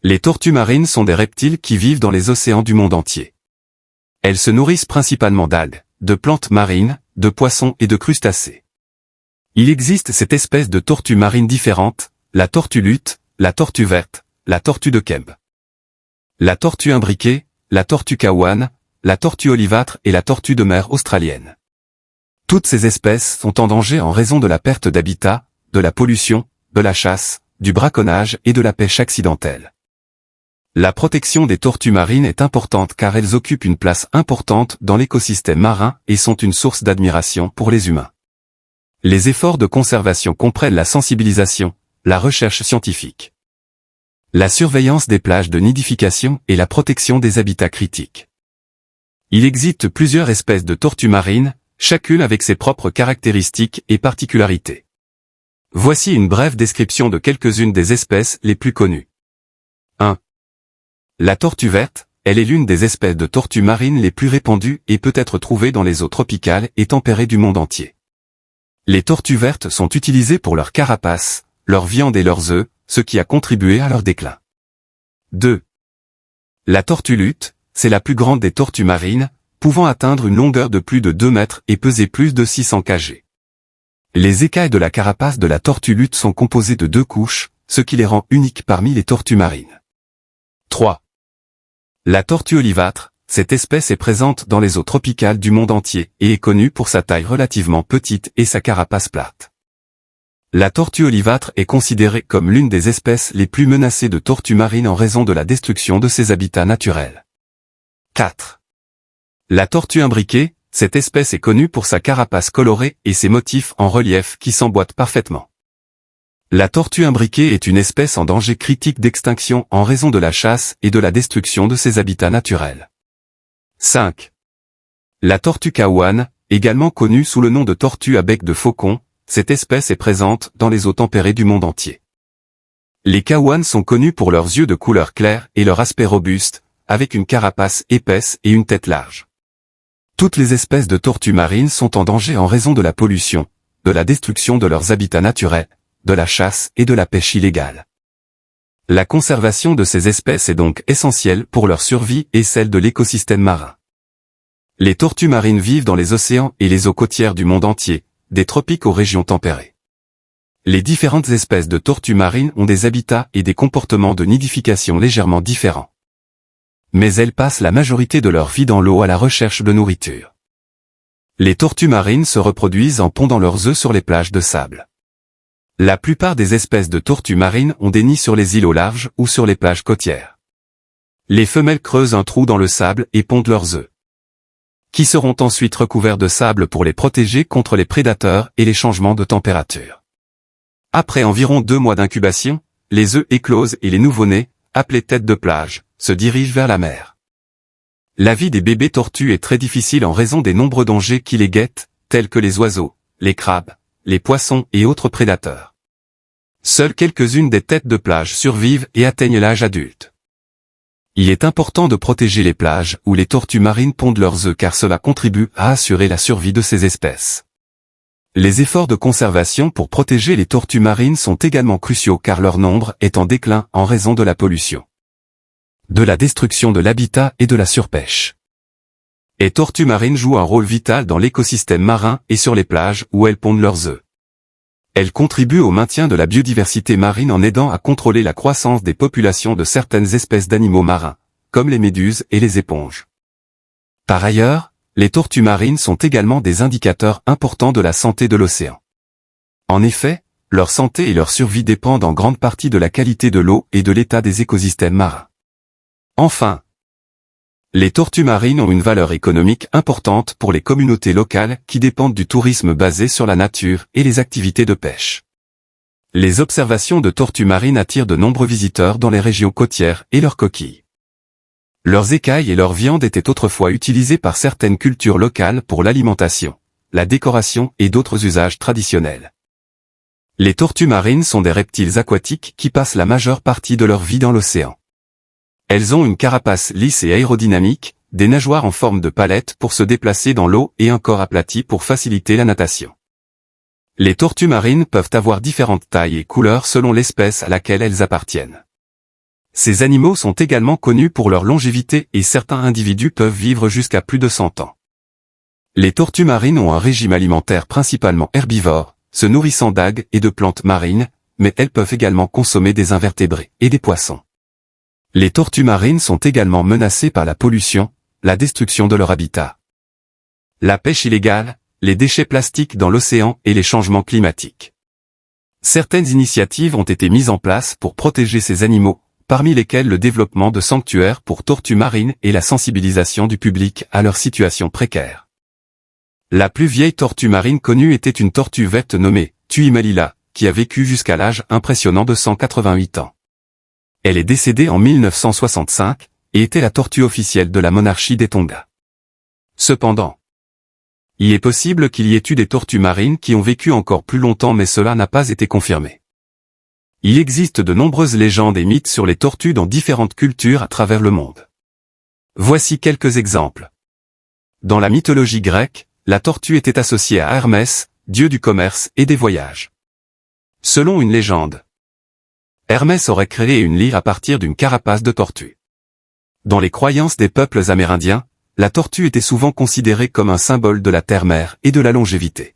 Les tortues marines sont des reptiles qui vivent dans les océans du monde entier. Elles se nourrissent principalement d'algues, de plantes marines, de poissons et de crustacés. Il existe cette espèce de tortues marines différentes, la tortue luth, la tortue verte, la tortue de Kemp, la tortue imbriquée, la tortue cowan, la tortue olivâtre et la tortue de mer australienne. Toutes ces espèces sont en danger en raison de la perte d'habitat, de la pollution, de la chasse, du braconnage et de la pêche accidentelle. La protection des tortues marines est importante car elles occupent une place importante dans l'écosystème marin et sont une source d'admiration pour les humains. Les efforts de conservation comprennent la sensibilisation, la recherche scientifique, la surveillance des plages de nidification et la protection des habitats critiques. Il existe plusieurs espèces de tortues marines, chacune avec ses propres caractéristiques et particularités. Voici une brève description de quelques-unes des espèces les plus connues. 1. La tortue verte, elle est l'une des espèces de tortues marines les plus répandues et peut être trouvée dans les eaux tropicales et tempérées du monde entier. Les tortues vertes sont utilisées pour leur carapace, leur viande et leurs œufs, ce qui a contribué à leur déclin. 2. La tortue luth, c'est la plus grande des tortues marines, pouvant atteindre une longueur de plus de 2 mètres et peser plus de 600 kg. Les écailles de la carapace de la tortue luth sont composées de 2 couches, ce qui les rend uniques parmi les tortues marines. 3. La tortue olivâtre, cette espèce est présente dans les eaux tropicales du monde entier et est connue pour sa taille relativement petite et sa carapace plate. La tortue olivâtre est considérée comme l'une des espèces les plus menacées de tortues marines en raison de la destruction de ses habitats naturels. 4. La tortue imbriquée, cette espèce est connue pour sa carapace colorée et ses motifs en relief qui s'emboîtent parfaitement. La tortue imbriquée est une espèce en danger critique d'extinction en raison de la chasse et de la destruction de ses habitats naturels. 5. La tortue cowan, également connue sous le nom de tortue à bec de faucon, cette espèce est présente dans les eaux tempérées du monde entier. Les cowans sont connus pour leurs yeux de couleur claire et leur aspect robuste, avec une carapace épaisse et une tête large. Toutes les espèces de tortues marines sont en danger en raison de la pollution, de la destruction de leurs habitats naturels, de la chasse et de la pêche illégale. La conservation de ces espèces est donc essentielle pour leur survie et celle de l'écosystème marin. Les tortues marines vivent dans les océans et les eaux côtières du monde entier, des tropiques aux régions tempérées. Les différentes espèces de tortues marines ont des habitats et des comportements de nidification légèrement différents. Mais elles passent la majorité de leur vie dans l'eau à la recherche de nourriture. Les tortues marines se reproduisent en pondant leurs œufs sur les plages de sable. La plupart des espèces de tortues marines ont des nids sur les îles au large ou sur les plages côtières. Les femelles creusent un trou dans le sable et pondent leurs œufs, qui seront ensuite recouverts de sable pour les protéger contre les prédateurs et les changements de température. Après environ 2 mois d'incubation, les œufs éclosent et les nouveau-nés, appelés têtes de plage, se dirigent vers la mer. La vie des bébés tortues est très difficile en raison des nombreux dangers qui les guettent, tels que les oiseaux, les crabes, les poissons et autres prédateurs. Seules quelques-unes des têtes de plage survivent et atteignent l'âge adulte. Il est important de protéger les plages où les tortues marines pondent leurs œufs car cela contribue à assurer la survie de ces espèces. Les efforts de conservation pour protéger les tortues marines sont également cruciaux car leur nombre est en déclin en raison de la pollution, de la destruction de l'habitat et de la surpêche. Les tortues marines jouent un rôle vital dans l'écosystème marin et sur les plages où elles pondent leurs œufs. Elles contribuent au maintien de la biodiversité marine en aidant à contrôler la croissance des populations de certaines espèces d'animaux marins, comme les méduses et les éponges. Par ailleurs, les tortues marines sont également des indicateurs importants de la santé de l'océan. En effet, leur santé et leur survie dépendent en grande partie de la qualité de l'eau et de l'état des écosystèmes marins. Enfin, les tortues marines ont une valeur économique importante pour les communautés locales qui dépendent du tourisme basé sur la nature et les activités de pêche. Les observations de tortues marines attirent de nombreux visiteurs dans les régions côtières et leurs coquilles. Leurs écailles et leur viande étaient autrefois utilisées par certaines cultures locales pour l'alimentation, la décoration et d'autres usages traditionnels. Les tortues marines sont des reptiles aquatiques qui passent la majeure partie de leur vie dans l'océan. Elles ont une carapace lisse et aérodynamique, des nageoires en forme de palette pour se déplacer dans l'eau et un corps aplati pour faciliter la natation. Les tortues marines peuvent avoir différentes tailles et couleurs selon l'espèce à laquelle elles appartiennent. Ces animaux sont également connus pour leur longévité et certains individus peuvent vivre jusqu'à plus de 100 ans. Les tortues marines ont un régime alimentaire principalement herbivore, se nourrissant d'algues et de plantes marines, mais elles peuvent également consommer des invertébrés et des poissons. Les tortues marines sont également menacées par la pollution, la destruction de leur habitat, la pêche illégale, les déchets plastiques dans l'océan et les changements climatiques. Certaines initiatives ont été mises en place pour protéger ces animaux, parmi lesquels le développement de sanctuaires pour tortues marines et la sensibilisation du public à leur situation précaire. La plus vieille tortue marine connue était une tortue verte nommée Tuimalila, qui a vécu jusqu'à l'âge impressionnant de 188 ans. Elle est décédée en 1965, et était la tortue officielle de la monarchie des Tonga. Cependant, il est possible qu'il y ait eu des tortues marines qui ont vécu encore plus longtemps mais cela n'a pas été confirmé. Il existe de nombreuses légendes et mythes sur les tortues dans différentes cultures à travers le monde. Voici quelques exemples. Dans la mythologie grecque, la tortue était associée à Hermès, dieu du commerce et des voyages. Selon une légende, Hermès aurait créé une lyre à partir d'une carapace de tortue. Dans les croyances des peuples amérindiens, la tortue était souvent considérée comme un symbole de la terre-mère et de la longévité.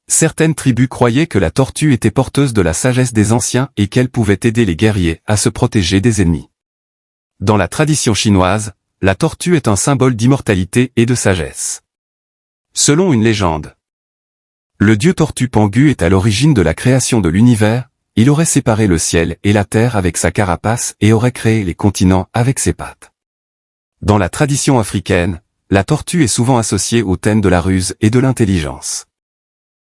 Certaines tribus croyaient que la tortue était porteuse de la sagesse des anciens et qu'elle pouvait aider les guerriers à se protéger des ennemis. Dans la tradition chinoise, la tortue est un symbole d'immortalité et de sagesse. Selon une légende, le dieu tortue Pangu est à l'origine de la création de l'univers, il aurait séparé le ciel et la terre avec sa carapace et aurait créé les continents avec ses pattes. Dans la tradition africaine, la tortue est souvent associée au thème de la ruse et de l'intelligence.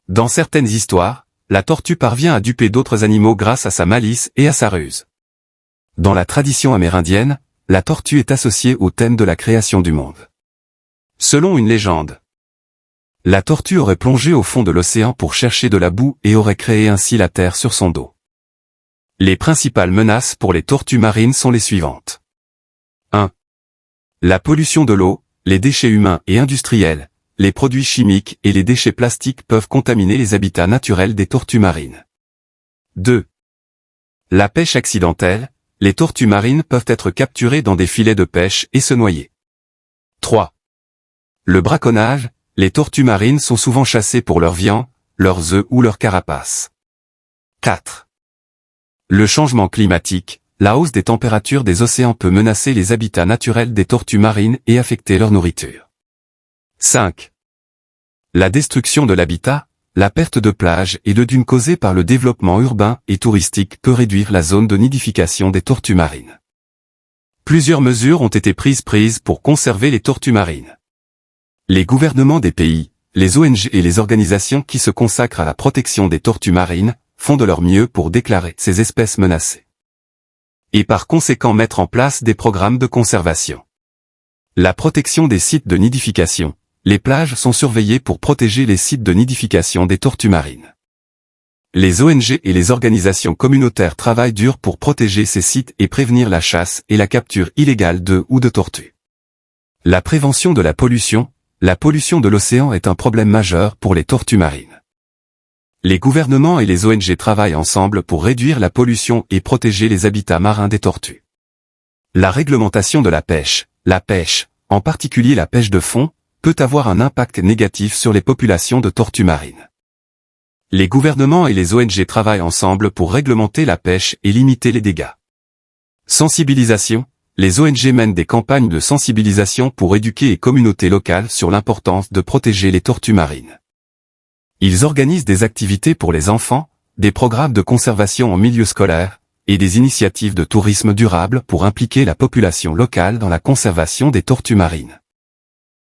Dans certaines histoires, la tortue parvient à duper d'autres animaux grâce à sa malice et à sa ruse. Dans la tradition amérindienne, la tortue est associée au thème de la création du monde. Selon une légende, la tortue aurait plongé au fond de l'océan pour chercher de la boue et aurait créé ainsi la terre sur son dos. Les principales menaces pour les tortues marines sont les suivantes. 1. La pollution de l'eau, les déchets humains et industriels, les produits chimiques et les déchets plastiques peuvent contaminer les habitats naturels des tortues marines. 2. La pêche accidentelle, les tortues marines peuvent être capturées dans des filets de pêche et se noyer. 3. Le braconnage, les tortues marines sont souvent chassées pour leur viande, leurs œufs ou leurs carapaces. 4. Le changement climatique, la hausse des températures des océans peut menacer les habitats naturels des tortues marines et affecter leur nourriture. 5. La destruction de l'habitat, la perte de plages et de dunes causée par le développement urbain et touristique peut réduire la zone de nidification des tortues marines. Plusieurs mesures ont été prises pour conserver les tortues marines. Les gouvernements des pays, les ONG et les organisations qui se consacrent à la protection des tortues marines, font de leur mieux pour déclarer ces espèces menacées. Et par conséquent mettre en place des programmes de conservation. La protection des sites de nidification. Les plages sont surveillées pour protéger les sites de nidification des tortues marines. Les ONG et les organisations communautaires travaillent dur pour protéger ces sites et prévenir la chasse et la capture illégale d'œufs ou de tortues. La prévention de la pollution de l'océan est un problème majeur pour les tortues marines. Les gouvernements et les ONG travaillent ensemble pour réduire la pollution et protéger les habitats marins des tortues. La réglementation de la pêche, en particulier la pêche de fond, peut avoir un impact négatif sur les populations de tortues marines. Les gouvernements et les ONG travaillent ensemble pour réglementer la pêche et limiter les dégâts. Sensibilisation. Les ONG mènent des campagnes de sensibilisation pour éduquer les communautés locales sur l'importance de protéger les tortues marines. Ils organisent des activités pour les enfants, des programmes de conservation en milieu scolaire, et des initiatives de tourisme durable pour impliquer la population locale dans la conservation des tortues marines.